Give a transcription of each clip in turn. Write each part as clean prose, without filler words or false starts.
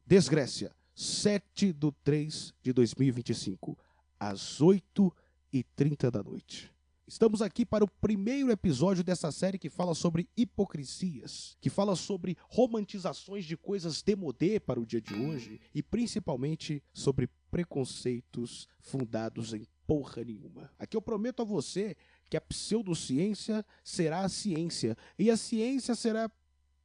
Desgrécia, 7/3/2025, às 8h30 da noite. Estamos aqui para o primeiro episódio dessa série que fala sobre hipocrisias, que fala sobre romantizações de coisas démodé para o dia de hoje e principalmente sobre preconceitos fundados em porra nenhuma. Aqui eu prometo a você que a pseudociência será a ciência e a ciência será...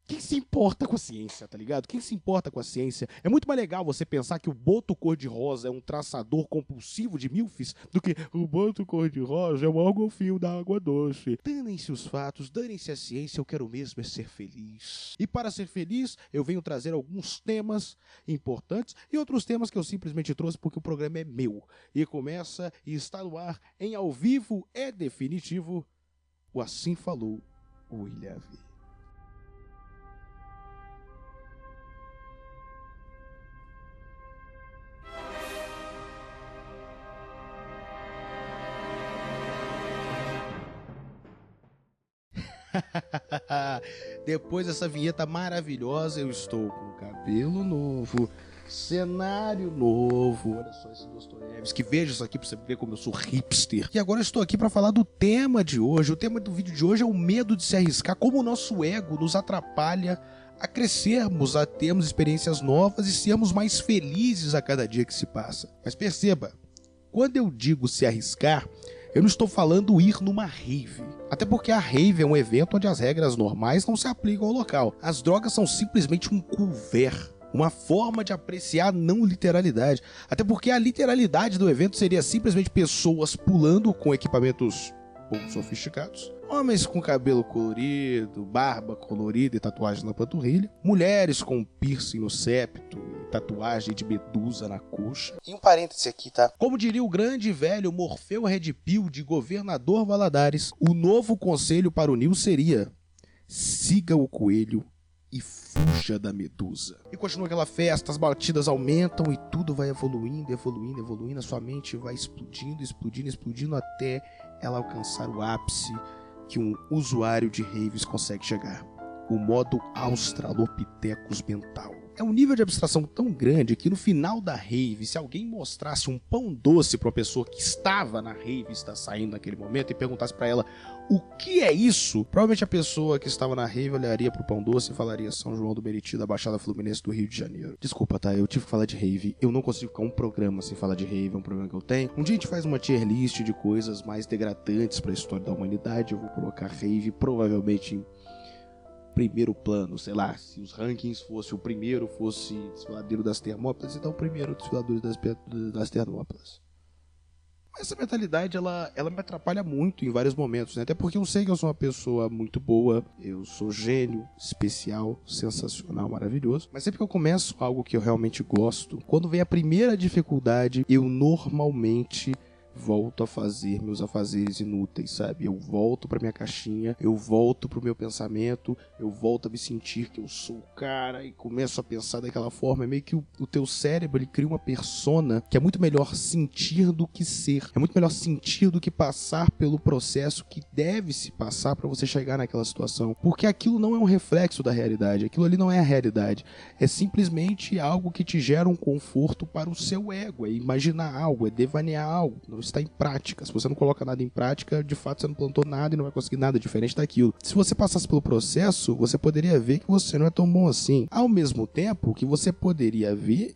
Quem se importa com a ciência, tá ligado? Quem se importa com a ciência? É muito mais legal você pensar que o Boto Cor-de-Rosa é um traçador compulsivo de milfs do que o Boto Cor-de-Rosa é um golfinho da água doce. Danem-se os fatos, danem-se a ciência, eu quero mesmo é ser feliz. E para ser feliz, eu venho trazer alguns temas importantes e outros temas que eu simplesmente trouxe porque o programa é meu. E começa e está no ar, em ao vivo, é definitivo, o Assim Falou o William V. Depois dessa vinheta maravilhosa, eu estou com cabelo novo, cenário novo. Olha só esse Dostoiévski, veja isso aqui pra você ver como eu sou hipster. E agora eu estou aqui para falar do tema de hoje. O tema do vídeo de hoje é o medo de se arriscar, como o nosso ego nos atrapalha a crescermos, a termos experiências novas e sermos mais felizes a cada dia que se passa. Mas perceba, quando eu digo se arriscar, eu não estou falando ir numa rave. Até porque a rave é um evento onde as regras normais não se aplicam ao local. As drogas são simplesmente um couvert, uma forma de apreciar a não literalidade. Até porque a literalidade do evento seria simplesmente pessoas pulando com equipamentos pouco sofisticados, homens com cabelo colorido, barba colorida e tatuagem na panturrilha, mulheres com piercing no septo e tatuagem de medusa na coxa. E um parêntese aqui, tá? Como diria o grande e velho Morfeu Red Pill de Governador Valadares, o novo conselho para o Nil seria: siga o coelho e fuja da medusa. E continua aquela festa, as batidas aumentam e tudo vai evoluindo, a sua mente vai explodindo até ela alcançar o ápice que um usuário de raves consegue chegar. O modo Australopithecus mental. É um nível de abstração tão grande que no final da rave, se alguém mostrasse um pão doce para uma pessoa que estava na rave, está saindo naquele momento, e perguntasse para ela o que é isso, provavelmente a pessoa que estava na rave olharia pro pão doce e falaria: São João do Meriti, da Baixada Fluminense do Rio de Janeiro. Desculpa, tá? Eu tive que falar de rave. Eu não consigo ficar um programa sem falar de rave, é um problema que eu tenho. Um dia a gente faz uma tier list de coisas mais degradantes para a história da humanidade. Eu vou colocar rave provavelmente em primeiro plano, sei lá, se os rankings fosse o primeiro fosse Desfiladeiro das Termópilas, então o primeiro Desfiladeiro das Termópilas. Mas essa mentalidade, ela me atrapalha muito em vários momentos, né? Até porque eu sei que eu sou uma pessoa muito boa, eu sou gênio, especial, sensacional, maravilhoso, mas sempre que eu começo algo que eu realmente gosto, quando vem a primeira dificuldade, eu normalmente volto a fazer meus afazeres inúteis, sabe? Eu volto pra minha caixinha, eu volto pro meu pensamento, eu volto a me sentir que eu sou o cara e começo a pensar daquela forma. É meio que o teu cérebro, ele cria uma persona que é muito melhor sentir do que ser. É muito melhor sentir do que passar pelo processo que deve se passar pra você chegar naquela situação. Porque aquilo não é um reflexo da realidade, aquilo ali não é a realidade. É simplesmente algo que te gera um conforto para o seu ego, é imaginar algo, é devanear algo. Não está em prática. Se você não coloca nada em prática, de fato você não plantou nada e não vai conseguir nada diferente daquilo. Se você passasse pelo processo, você poderia ver que você não é tão bom assim. Ao mesmo tempo que você poderia ver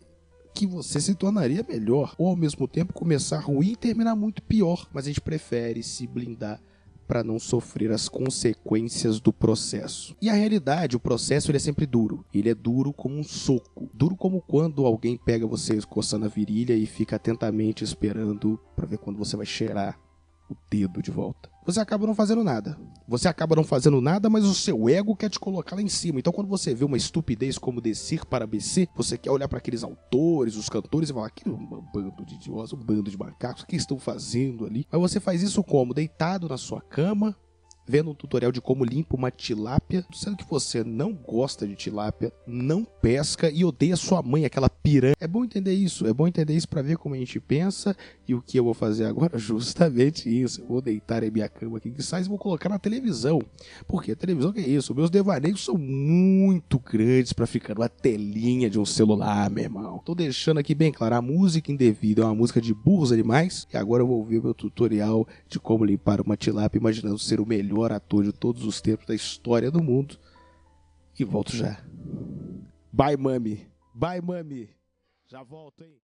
que você se tornaria melhor. Ou ao mesmo tempo começar ruim e terminar muito pior. Mas a gente prefere se blindar para não sofrer as consequências do processo. E a realidade, o processo, ele é sempre duro. Ele é duro como um soco. Duro como quando alguém pega você coçando a virilha e fica atentamente esperando para ver quando você vai cheirar o dedo de volta. Você acaba não fazendo nada. Mas o seu ego quer te colocar lá em cima. Então quando você vê uma estupidez como descer para BC, você quer olhar para aqueles autores, os cantores e falar: que bando de idiotas, um bando de macacos, o que estão fazendo ali? Mas você faz isso como? Deitado na sua cama, vendo um tutorial de como limpa uma tilápia, sendo que você não gosta de tilápia, não pesca e odeia sua mãe, aquela piranha. É bom entender isso pra ver como a gente pensa e o que eu vou fazer agora, justamente isso. Eu vou deitar em minha cama aqui que sai e vou colocar na televisão. Porque a televisão que é isso? Meus devaneios são muito grandes pra ficar numa telinha de um celular, meu irmão. Tô deixando aqui bem claro, a música indevida é uma música de burros animais e agora eu vou ver o meu tutorial de como limpar uma tilápia, imaginando ser o melhor ator de todos os tempos da história do mundo. E volto já. Bye, mami. Bye, mami. Já volto, hein?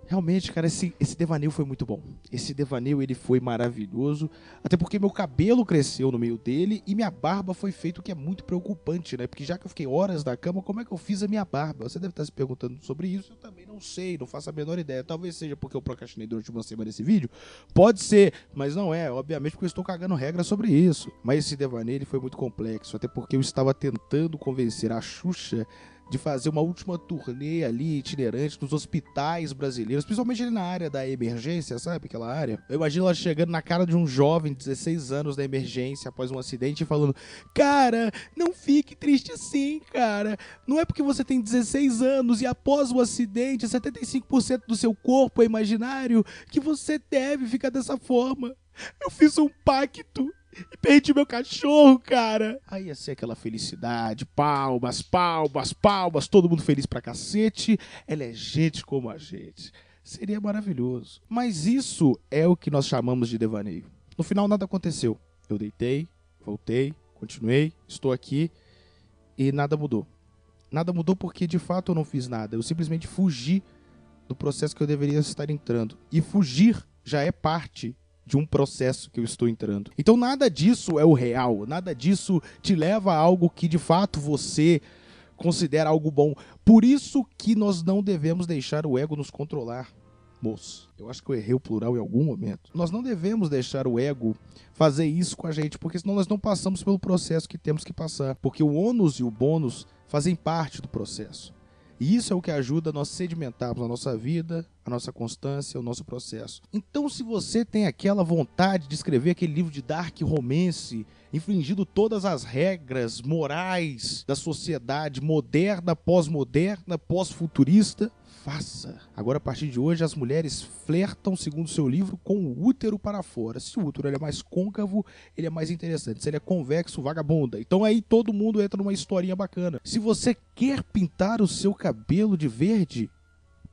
Realmente, cara, esse devaneio foi muito bom. Esse devaneio, ele foi maravilhoso. Até porque meu cabelo cresceu no meio dele e minha barba foi feita, o que é muito preocupante, né? Porque já que eu fiquei horas na cama, como é que eu fiz a minha barba? Você deve estar se perguntando sobre isso. Eu também não sei, não faço a menor ideia. Talvez seja porque eu procrastinei durante uma semana esse vídeo. Pode ser, mas não é. Obviamente porque eu estou cagando regra sobre isso. Mas esse devaneio, ele foi muito complexo. Até porque eu estava tentando convencer a Xuxa de fazer uma última turnê ali, itinerante, nos hospitais brasileiros, principalmente ali na área da emergência, sabe aquela área? Eu imagino ela chegando na cara de um jovem de 16 anos da emergência após um acidente e falando: cara, não fique triste assim, cara. Não é porque você tem 16 anos e após o acidente 75% do seu corpo é imaginário que você deve ficar dessa forma. Eu fiz um pacto e perdi meu cachorro, cara. Aí ia ser aquela felicidade, palmas, palmas, palmas, todo mundo feliz pra cacete. Ela é gente como a gente. Seria maravilhoso. Mas isso é o que nós chamamos de devaneio. No final nada aconteceu. Eu deitei, voltei, continuei, estou aqui e nada mudou. Nada mudou porque de fato eu não fiz nada. Eu simplesmente fugi do processo que eu deveria estar entrando. E fugir já é parte de um processo que eu estou entrando. Então nada disso é o real, nada disso te leva a algo que de fato você considera algo bom. Por isso que nós não devemos deixar o ego nos controlar, moço. Eu acho que eu errei o plural em algum momento. Nós não devemos deixar o ego fazer isso com a gente, porque senão nós não passamos pelo processo que temos que passar. Porque o ônus e o bônus fazem parte do processo. E isso é o que ajuda a nós sedimentarmos a nossa vida, a nossa constância, o nosso processo. Então, se você tem aquela vontade de escrever aquele livro de dark romance, infringindo todas as regras morais da sociedade moderna, pós-moderna, pós-futurista, faça. Agora, a partir de hoje, as mulheres flertam, segundo seu livro, com o útero para fora. Se o útero ele é mais côncavo, ele é mais interessante. Se ele é convexo, vagabunda. Então aí todo mundo entra numa historinha bacana. Se você quer pintar o seu cabelo de verde,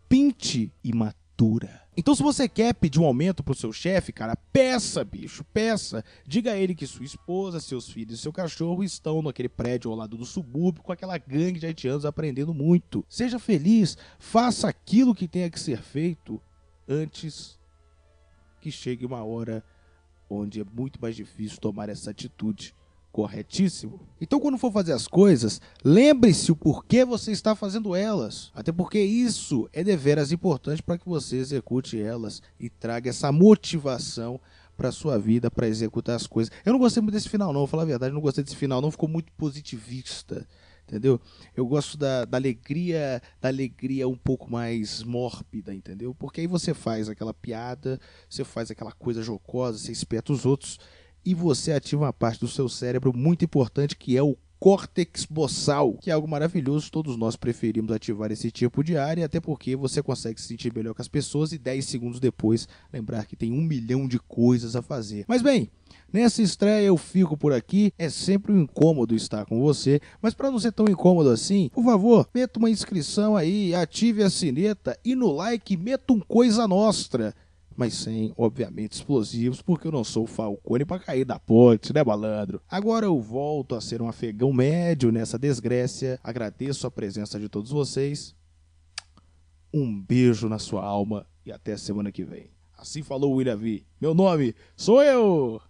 pinte e matura. Então se você quer pedir um aumento pro seu chefe, cara, peça, bicho, peça. Diga a ele que sua esposa, seus filhos e seu cachorro estão naquele prédio ao lado do subúrbio com aquela gangue de haitianos aprendendo muito. Seja feliz, faça aquilo que tenha que ser feito antes que chegue uma hora onde é muito mais difícil tomar essa atitude. Corretíssimo? Então quando for fazer as coisas, lembre-se o porquê você está fazendo elas. Até porque isso é deveras importante para que você execute elas e traga essa motivação para sua vida, para executar as coisas. Eu não gostei muito desse final não, vou falar a verdade, eu não gostei desse final não, ficou muito positivista. Entendeu? Eu gosto da alegria um pouco mais mórbida, entendeu? Porque aí você faz aquela piada, você faz aquela coisa jocosa, você espeta os outros e você ativa uma parte do seu cérebro muito importante que é o córtex boçal, que é algo maravilhoso, todos nós preferimos ativar esse tipo de área, até porque você consegue se sentir melhor com as pessoas e 10 segundos depois lembrar que tem 1 milhão de coisas a fazer. Mas bem, nessa estreia eu fico por aqui, é sempre um incômodo estar com você, mas para não ser tão incômodo assim, por favor, meta uma inscrição aí, ative a sineta e no like meta um coisa nostra. Mas sem, obviamente, explosivos, porque eu não sou o Falcone pra cair da ponte, né, malandro? Agora eu volto a ser um afegão médio nessa desgrécia. Agradeço a presença de todos vocês. Um beijo na sua alma e até semana que vem. Assim falou o William V. Meu nome sou eu!